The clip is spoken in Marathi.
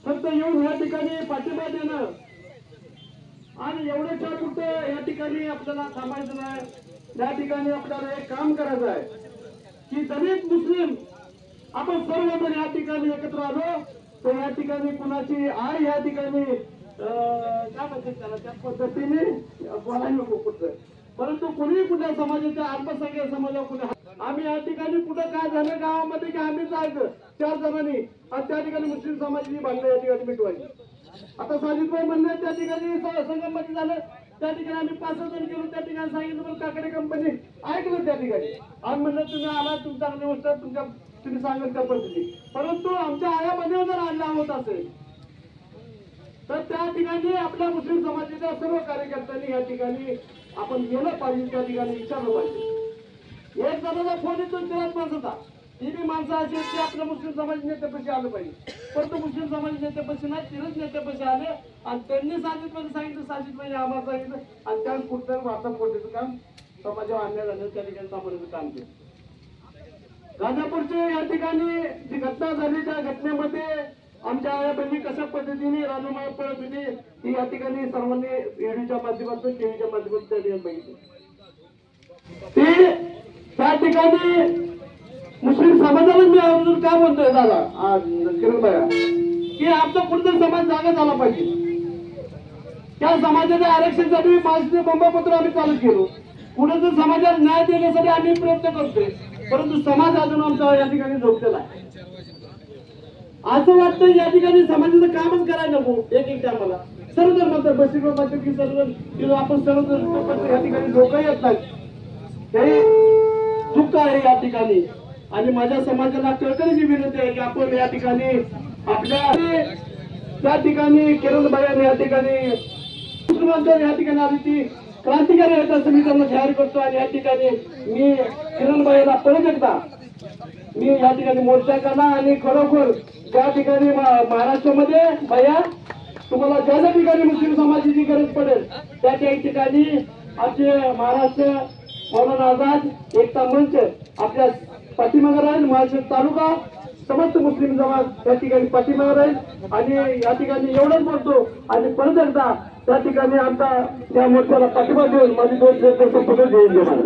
फक्त येऊन या ठिकाणी पाठिंबा देणं आणि एवढ्याच्या पुरतं या ठिकाणी आपल्याला थांबायचं नाही। या ठिकाणी आपल्याला एक काम करायचं आहे की दलित मुस्लिम आपण सर्वजण या ठिकाणी एकत्र आलो तर या ठिकाणी कुणाची आई या ठिकाणी काय म्हणतात त्याला त्या पद्धतीने बोलायला नको कुठं, परंतु कुणी कुठल्या समाजाच्या अल्पसंख्याक समाजाला आम्ही या ठिकाणी कुठं काय झालं गावामध्ये की आम्ही जायचं 4 जणांनी आणि त्या ठिकाणी मुस्लिम समाजाची भांडणं या ठिकाणी मिटवायची। आता साजिदभाई म्हणणे त्या ठिकाणी संगममध्ये झालं, त्या ठिकाणी आम्ही 5 जण गेलो, त्या ठिकाणी सांगितलं पण काकडे कंपनी ऐकलं त्या ठिकाणी आम्ही म्हणलं तुम्ही आला तुमची चांगली गोष्ट तुम्ही सांगत त्या पद्धती, परंतु आमच्या आयामध्ये जर आणला होत असेल तर त्या ठिकाणी आपल्या मुस्लिम समाजाच्या सर्व कार्यकर्त्यांनी या ठिकाणी आपण गेलं पाहिजे, त्या ठिकाणी विचारलं पाहिजे। एक जणाचा फोन येतो 4 माणसाचा, ती बी माणसं अशी की आपल्या मुस्लिम समाज नेत्यापाशी आलं पाहिजे, परंतु मुस्लिम समाज नेत्यापाशी नाही 3च नेत्यापाशी आले आणि त्यांनी सांगितलं साजिदभाई आम्हाला सांगितलं आणि त्या कुठलं वार्ता फोडण्याचं काम समाजावर आणण्यात आलं, त्या ठिकाणी थांबवण्याचं काम केलं। गांजापूरच्या या ठिकाणी जी घटना झाली त्या घटनेमध्ये आमच्या आया बहिणी कशा पद्धतीने राजमाळ पळत होती ती या ठिकाणी सर्वांनी रेडिओच्या माध्यमातून टीव्हीच्या माध्यमातून त्या ठिकाणी बघितली। ते त्या ठिकाणी मुस्लिम समाजाला मी अजून काय म्हणतोय दादा किरण भाया की आमचा कुठेतरी समाज जागा झाला पाहिजे। त्या समाजाच्या आरक्षणासाठी माझे बंबापत्र आम्ही चालू केलो, कुठेतरी समाजाला न्याय देण्यासाठी आम्ही प्रयत्न करतोय, परंतु समाज अजून आमचा या ठिकाणी झोपलेला आहे। असं वाटतं या ठिकाणी समाजाचं कामच करायला नको एक टायमाला सर्वजण म्हणतात बसिक म्हणतात की सर्वजण आपण सर्वजण या ठिकाणी लोक येत नाहीत, हे चूक आहे या ठिकाणी। आणि माझ्या समाजाला कळकळीची विनंती आहे की आपण या ठिकाणी आपल्या त्या ठिकाणी किरणबाई या ठिकाणी मुस्लिमांच्या या ठिकाणी आली ती क्रांतिकारी आहेत असं मी त्यांना जाहीर करतो आणि या ठिकाणी मी किरणबाईला परत एकदा मी या ठिकाणी मोर्चा केला आणि खरोखर त्या ठिकाणी महाराष्ट्रामध्ये भैया तुम्हाला ज्या ठिकाणी मुस्लिम समाजाची गरज पडेल त्या ठिकाणी आमचे महाराष्ट्र मौलाना आझाद एकता मंच आपल्या पाठीमागे राहील। महाराष्ट्र तालुका समस्त मुस्लिम समाज त्या ठिकाणी पाठीमागे राहील आणि या ठिकाणी एवढंच बोलतो आणि परत एकदा त्या ठिकाणी आमचा त्या मोर्चाला पाठिंबा देऊन माझी 2 शब्द संपवून देईन।